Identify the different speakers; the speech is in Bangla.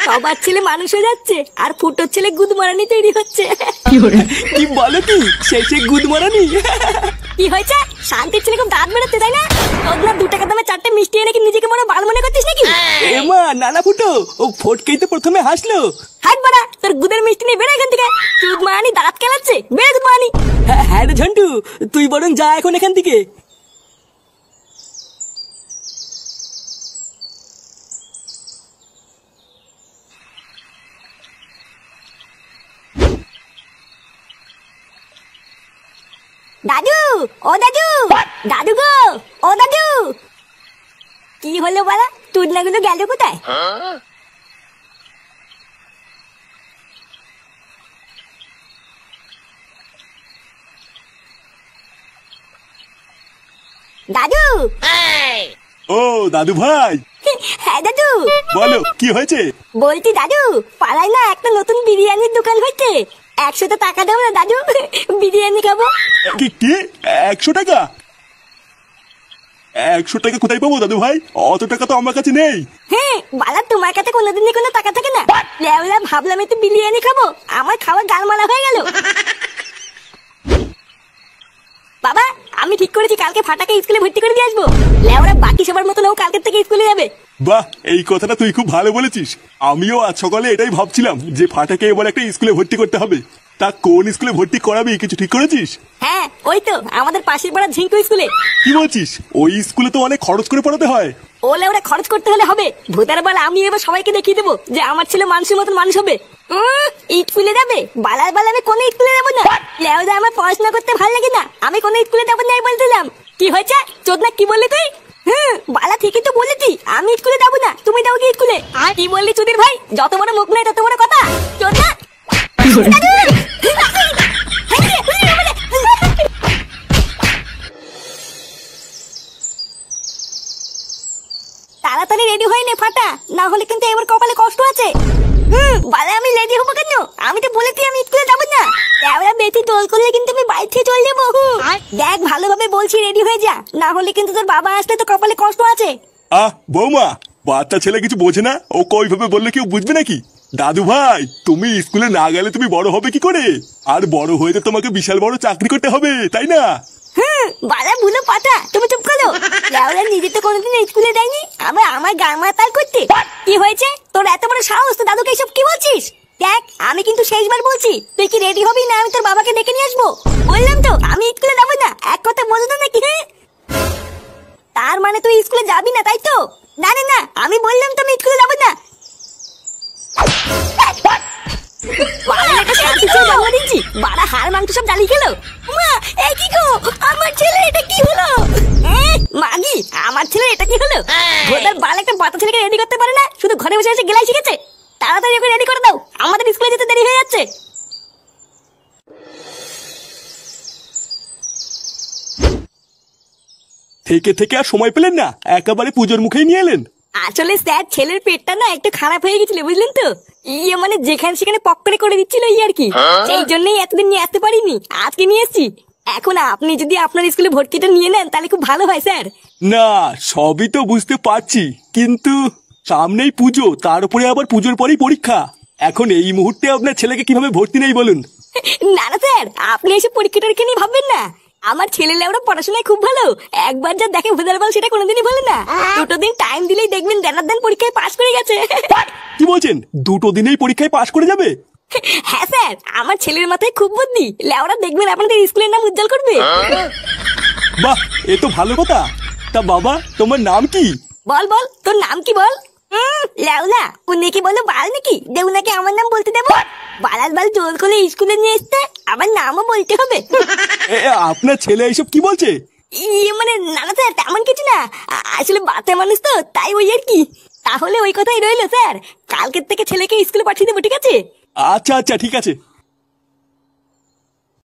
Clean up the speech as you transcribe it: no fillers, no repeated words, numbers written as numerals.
Speaker 1: সবার ছেলে মানুষ হয়ে যাচ্ছে আর ফুটোর ছেলে গুদমারানি তৈরি হচ্ছে।
Speaker 2: কি বলো কি শেষে গুদমারানি?
Speaker 1: কি হয়েছে? শান্তির ছেলে খুব দাঁত বেরোচ্ছে তাই না? তোর না 2 টাকা দামে 4টে মিষ্টি এনে কি নিজেকে বড় বাল মনে করছিস নাকি?
Speaker 2: এমা নানা ফুটো, ও ফটকেই তো প্রথমে হাসলো।
Speaker 1: হাট বাড়া, তোর গুদের মিষ্টি নিয়ে বেরো এখান থেকে। গুদমারানি দাঁত কেলাচ্ছে, বেরো গুদমারানি।
Speaker 2: হ্যাঁ রে ঝন্টু, তুই বরং যা এখন এখান থেকে।
Speaker 1: দাদু, ও দাদু, দাদু গো, ও দাদু। কি হলো বলা? টুডনাগুলো গেল কোথায়? দাদু।
Speaker 2: ও দাদু ভাই।
Speaker 1: হ্যাঁ দাদু
Speaker 2: বলো কি হয়েছে?
Speaker 1: বলছি দাদু, পাড়ায় না একটা নতুন বিরিয়ানির দোকান হয়েছে। 100 টাকা দাও না দাদু, বিরিয়ানি খাবো।
Speaker 2: কি কি 100 টাকা? 100 টাকা কোথায় পাবো দাদু ভাই? অত টাকা তো আমার কাছে নেই।
Speaker 1: হ্যাঁ বালা, তোমার কাছে কোনোদিনই কোনো টাকা থাকে না? লেওলা ভাবলাম একটু বিরিয়ানি খাবো, আমার খাওয়া গালমালা হয়ে গেল। বাবা, আমি ঠিক করেছি কালকে ফাটাকে স্কুলে ভর্তি করে দিয়ে আসবো। লেওরা বাকি সবার মতো ও কালকে থেকে স্কুলে যাবে।
Speaker 2: বাহ, এই কথাটা তুই খুব ভালো বলেছিস। আমিও আজ সকালে এটাই ভাবছিলাম যে ফাটাকে এবার একটা স্কুলে ভর্তি করতে হবে। তা কোন স্কুলে ভর্তি করাবি কিছু ঠিক করেছিস?
Speaker 1: হ্যাঁ ওই তো আমাদের পাশের পাড়া ঝিঙ্কু স্কুলে।
Speaker 2: কি বলছিস? ওই স্কুলে তো অনেক খরচ করে পড়াতে হয়।
Speaker 1: ও লেওরা খরচ করতে হলে হবে। ভূতের বেলা আমি এবার সবাইকে দেখিয়ে দেবো যে আমার ছেলে মানুষের মতন মানুষ হবে। স্কুলে যাবে? বালার বেলা আমি কোনো স্কুলে যাবো না। লেওরা আমার পড়াশোনা করতে ভালো লাগে না, আমি কোনো স্কুলে যাবো না বলছিলাম। কি হয়েছে? চোদনা কি বললি তুই? বালা ঠিকই তো বলেছি, আমি স্কুলে যাবো না, তুমি যাও কি স্কুলে? আর কি বললি চুদির ভাই? যত বড় মুখ নাই তত বড় কথা। চোদনা তাড়াতাড়ি রেডি হয়ে নে ফাটা, না হলে কিন্তু এবার কপালে কষ্ট আছে। বালা আমি রেডি হবো কেন? আমি তো বলেছি আমি স্কুলে যাবো না। এবার বেশি দোল করলে কিন্তু আমি বাইরে থেকে চলে যাবো। দেখ ভালোভাবে বলছি, রেডি হয়ে যা, না হলে কিন্তু তোর বাবা আসলে তো কপালে কষ্ট আছে।
Speaker 2: বৌমা, বাচ্চা ছেলে কিছু বোঝে না, ও কইভাবে বললে কেউ বুঝবে নাকি? দাদু ভাই, তুমি স্কুলে না গেলে তুমি বড় হবে কি করে? আর বড় হয়ে তো তোমাকে বিশাল বড় চাকরি করতে হবে, তাই না?
Speaker 1: বালা ভুলো পাঠা, তুমি চুপ করো। লেওরা নিজে তো কোনোদিন স্কুলে যায়নি, আবার আমার গান তাল করতে। কি হয়েছে তোর এত বড় সাহস? তো দাদুকে এসব কি বলছিস? দেখ আমি কিন্তু শেষবার বলছি, তুই কি রেডি হবি না আমি তোর বাবাকে ডেকে নিয়ে আসবো? বললাম তো আমি স্কুলে যাবো না, এক কথা বলতো নাকি? তার মানে তুই স্কুলে যাবি না তাই তো? না না না, আমি বললাম তো আমি স্কুলে যাবো না। বাড়া হাড় মাংস সব জ্বালিয়ে খেলো। মা এই কি গো, আমার ছেলে এটা কি হলো? মাগি, আমার ছেলে এটা কি হলো? ভোদার বাল একটা বাচ্চা ছেলেকে রেডি করতে পারে না, শুধু ঘরে বসে বসে গেলাই শিখেছে। তাড়াতাড়ি ওকে রেডি করে দাও, আমাদের স্কুলে যেতে দেরি হয়ে যাচ্ছে।
Speaker 2: থেকে থেকে আর সময় পেলেন না, একেবারে পুজোর মুখেই নিয়ে এলেন।
Speaker 1: আসলে স্যার ছেলের পেটটা না একটু খারাপ হয়ে গেছিল বুঝলেন তো। মানে যেখানে সেখানে পক্করে করে দিচ্ছিল আর কি। সেই জন্যই এতদিন নিয়ে আসতে পারিনি, আজকে নিয়ে এসেছি। এখন আপনি যদি আপনার স্কুলে ভর্তিটা নিয়ে নেন তাহলে খুব ভালো হয় স্যার।
Speaker 2: না, সবই তো বুঝতে পারছি, কিন্তু সামনেই পুজো, তার উপরে আবার পুজোর পরেই পরীক্ষা। এখন এই মুহূর্তে আপনার ছেলেকে কিভাবে ভর্তি নেই বলুন?
Speaker 1: না না স্যার, আপনি এসে পরীক্ষা টরীক্ষা নিয়ে ভাববেন না। আমার ছেলে ওরা পড়াশোনায় খুব ভালো, একবার যা দেখে ভোদার বল সেটা কোনোদিনই বলে না। 2 দিন টাইম দিলেই দেখবেন দেন পরীক্ষায় পাশ করে গেছে।
Speaker 2: কি বলছেন? 2 দিনেই পরীক্ষায় পাশ করে যাবে?
Speaker 1: হ্যাঁ স্যার, আমার ছেলের মাথায় খুব বুদ্ধি, লেওরা দেখবেন আপনাদের স্কুলের নাম উজ্জ্বল করবে।
Speaker 2: বাহ, এ তো ভালো কথা। তা বাবা, তোমার নাম কি?
Speaker 1: বল বল, তোর নাম কি বল? লেওলা উনি কি বলো বাল নাকি দেউ নাকি আমার নাম বলতে দেবো? বালাল বাল জোর করে স্কুলে নিয়ে এসছে, আমার নামও বলতে হবে?
Speaker 2: আপনার ছেলে এইসব কি বলছে?
Speaker 1: মানে না না স্যার, তেমন কিছু না, আসলে বাচ্চা মানুষ তো তাই ওই আর কি। তাহলে ওই কথাই রইলো স্যার, কালকের থেকে ছেলেকে স্কুলে পাঠিয়ে দেবো, ঠিক আছে?
Speaker 2: আচ্ছা আচ্ছা ঠিক আছে।